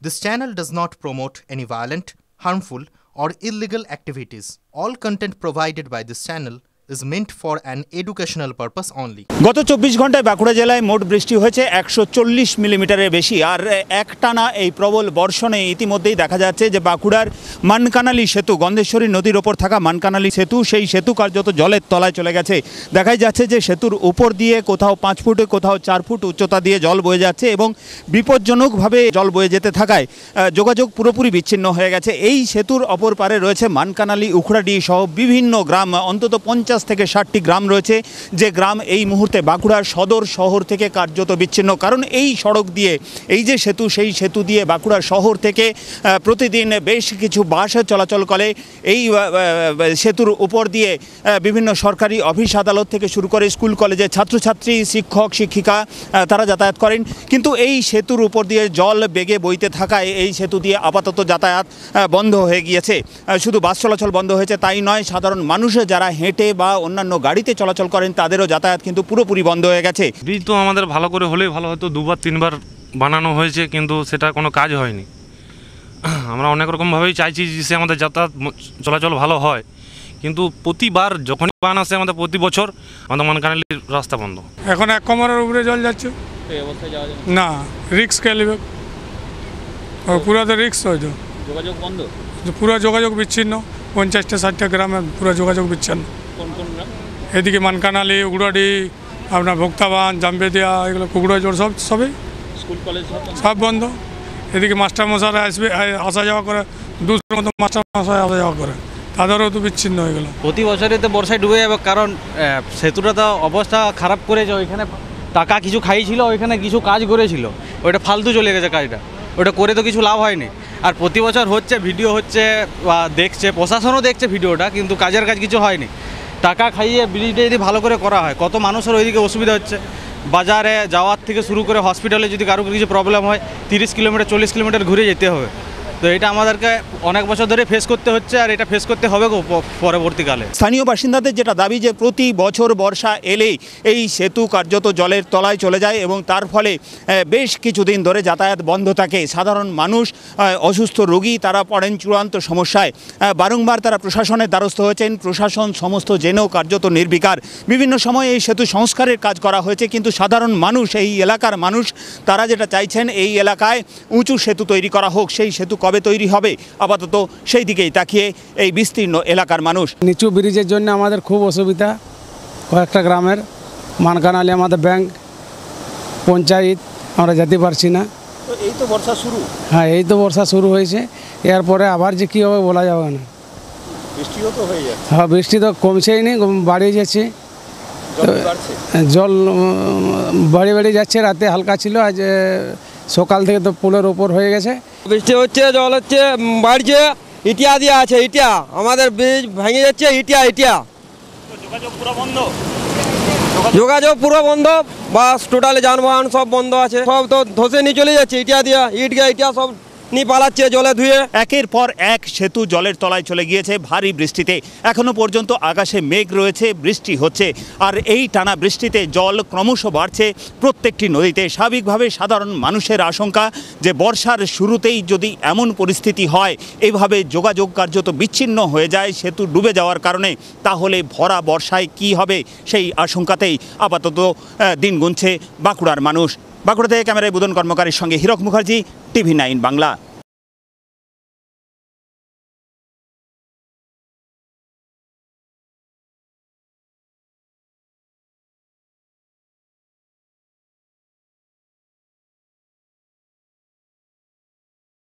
This channel does not promote any violent, harmful, or illegal activities. All content provided by this channel is meant for an educational purpose only. গত 24 ঘন্টায় বাঁকুড়া জেলায় মোট বৃষ্টি হয়েছে 140 মিলিমিটারের বেশি। আর একটানা এই প্রবল বর্ষণে ইতিমধ্যেই দেখা যাচ্ছে যে বাঁকুড়ার মানকানালি সেতু, গন্ধেশ্বরী নদীর ওপর থাকা মানকানালি সেতু, সেই সেতু কার্যত জলের তলায় চলে গেছে। দেখাই যাচ্ছে যে সেতুর উপর দিয়ে কোথাও 5 ফুট, কোথাও 4 ফুট উচ্চতা দিয়ে জল বয়ে যাচ্ছে এবং বিপজ্জনকভাবে জল বয়ে যেতে থাকায় যোগাযোগ পুরোপুরি বিচ্ছিন্ন হয়ে গেছে। এই সেতুর অপর পারে রয়েছে মানকানালি, উখড়াডি সহ বিভিন্ন গ্রাম, অন্তত 50 থেকে 60টি গ্রাম রয়েছে, যে গ্রাম এই মুহূর্তে বাঁকুড়ার সদর শহর থেকে কার্যত বিচ্ছিন্ন। কারণ এই সড়ক দিয়ে, এই যে সেতু, সেই সেতু দিয়ে বাঁকুড়া শহর থেকে প্রতিদিন বেশ কিছু বাস চলাচল করে। এই সেতুর উপর দিয়ে বিভিন্ন সরকারি অফিস আদালত থেকে শুরু করে স্কুল কলেজের ছাত্রছাত্রী, শিক্ষক শিক্ষিকা তারা যাতায়াত করেন। কিন্তু এই সেতুর উপর দিয়ে জল বেগে বইতে থাকায় এই সেতু দিয়ে আপাতত যাতায়াত বন্ধ হয়ে গিয়েছে। শুধু বাস চলাচল বন্ধ হয়েছে তাই নয়, সাধারণ মানুষ যারা হেঁটে বা অন্যান্য গাড়িতে চলাচল করেন তাদেরও যাতায়াত কিন্তু পুরোপুরি বন্ধ হয়ে গেছে। ব্রিজ তো আমাদের ভালো করে হলেই ভালো হতো, 2-3 বার বানানো হয়েছে কিন্তু সেটা কোনো কাজ হয়নি। আমরা অনেক রকমভাবেই চাইছি যে আমাদের যাতায়াত চলাচল ভালো হয়, কিন্তু প্রতিবার যখনই বান আসে আমাদের প্রতি বছর আমাদের মানকানালির রাস্তা বন্ধ। এখন 1 কোমরের উপরে জল যাচ্ছে, না রিক্স কে নেবে, পুরো তো রিক্স হয়তো, যোগাযোগ বন্ধ, পুরো যোগাযোগ বিচ্ছিন্ন। 50টা 60টা গ্রামে পুরো যোগাযোগ বিচ্ছিন্ন। কোন কোন গ্রাম? এদিকে মানকানালি, উগড়াডি, আপনার ভোক্তাবান, জামবেদিয়া, এগুলো কুকুড়াজোড় সবই স্কুল কলেজ সব বন্ধ। এদিকে মাস্টারমশাইরা আসবে, আসা যাওয়া করে, 200 মতো মাস্টারমশাই আসা যাওয়া করে, তাদেরও তো বিচ্ছিন্ন হয়ে গেল। প্রতি বছরই তো বর্ষায় ডুবে যাবে, কারণ সেতুটা তো অবস্থা খারাপ করেছে। ওইখানে টাকা কিছু খাইছিল, ওইখানে কিছু কাজ করেছিল, ওইটা ফালতু চলে গেছে কাজটা, ওটা করে তো কিছু লাভ হয়নি। আর প্রতি বছর হচ্ছে, ভিডিও হচ্ছে বা দেখছে, প্রশাসনও দেখছে ভিডিওটা, কিন্তু কাজের কাজ কিছু হয়নি। টাকা খাইয়ে ব্রিজটা যদি ভালো করে করা হয়, কত মানুষের ওইদিকে অসুবিধা হচ্ছে। বাজারে যাওয়ার থেকে শুরু করে হসপিটালে যদি কারো কিছু প্রবলেম হয় 30 কিলোমিটার 40 কিলোমিটার ঘুরে যেতে হবে। তো এটা আমাদেরকে অনেক বছর ধরে ফেস করতে হচ্ছে, আর এটা ফেস করতে হবে পরবর্তীকালে। স্থানীয় বাসিন্দাদের যেটা দাবি যে প্রতি বছর বর্ষা এলেই এই সেতু কার্যত জলের তলায় চলে যায় এবং তার ফলে বেশ কিছুদিন ধরে যাতায়াত বন্ধ থাকে। সাধারণ মানুষ, অসুস্থ রোগী, তারা পড়েন চূড়ান্ত সমস্যায়। বারংবার তারা প্রশাসনের দ্বারস্থ হয়েছেন, প্রশাসন সমস্ত জেনেও কার্যত নির্বিকার। বিভিন্ন সময় এই সেতু সংস্কারের কাজ করা হয়েছে, কিন্তু সাধারণ মানুষ, এই এলাকার মানুষ, তারা যেটা চাইছেন এই এলাকায় উঁচু সেতু তৈরি করা হোক। সেই সেতু কবে তৈরি হবে আপাতত সেই দিকেই তাকিয়ে এই বিস্তীর্ণ এলাকার মানুষ। নিচু ব্রিজের জন্য আমাদের খুব অসুবিধা। কয়েকটা গ্রামের, মানকানালি আমাদের ব্যাংক, পঞ্চায়েত, আমরা যেতে পারছি না। তো এই তো বর্ষা শুরু, হ্যাঁ এই তো বর্ষা শুরু হয়েছে, এরপরে আবার যে কী হবে বলা যাবে না। বৃষ্টিও তো হয়ে যাচ্ছে। হ্যাঁ বৃষ্টি তো কমছেই নি, বাড়িয়ে যাচ্ছে, জল বাড়িয়ে যাচ্ছে। রাতে হালকা ছিল, আজ সকাল থেকে তো পুলের ওপর হয়ে গেছে। বৃষ্টি হচ্ছে, জল হচ্ছে, বাড়ছে, ইটিয়া দিয়ে আছে, ইটিয়া আমাদের ব্রিজ ভেঙে যাচ্ছে, ইটিয়া যোগাযোগ পুরো বন্ধ, যোগাযোগ পুরো বন্ধ, বাস টোটালি যানবাহন সব বন্ধ আছে, সব তো ধসে নিয়ে চলে যাচ্ছে। ইটিয়া দিয়া ইটিয়া সব নিয়ে পালাচ্ছে জলে ধুয়ে। একের পর এক সেতু জলের তলায় চলে গিয়েছে ভারী বৃষ্টিতে। এখনো পর্যন্ত আকাশে মেঘ রয়েছে, বৃষ্টি হচ্ছে, আর এই টানা বৃষ্টিতে জল ক্রমশ বাড়ছে প্রত্যেকটি নদীতে। স্বাভাবিকভাবে সাধারণ মানুষের আশঙ্কা যে বর্ষার শুরুতেই যদি এমন পরিস্থিতি হয়, এইভাবে যোগাযোগ কার্যত বিচ্ছিন্ন হয়ে যায় সেতু ডুবে যাওয়ার কারণে, তাহলে ভরা বর্ষায় কি হবে সেই আশঙ্কাতেই আপাতত দিন গুনছে বাঁকুড়ার মানুষ। বাঁকুড়া থেকে ক্যামেরায় বুদন কর্মকারীর সঙ্গে হীরক মুখার্জি, TV9 বাংলা।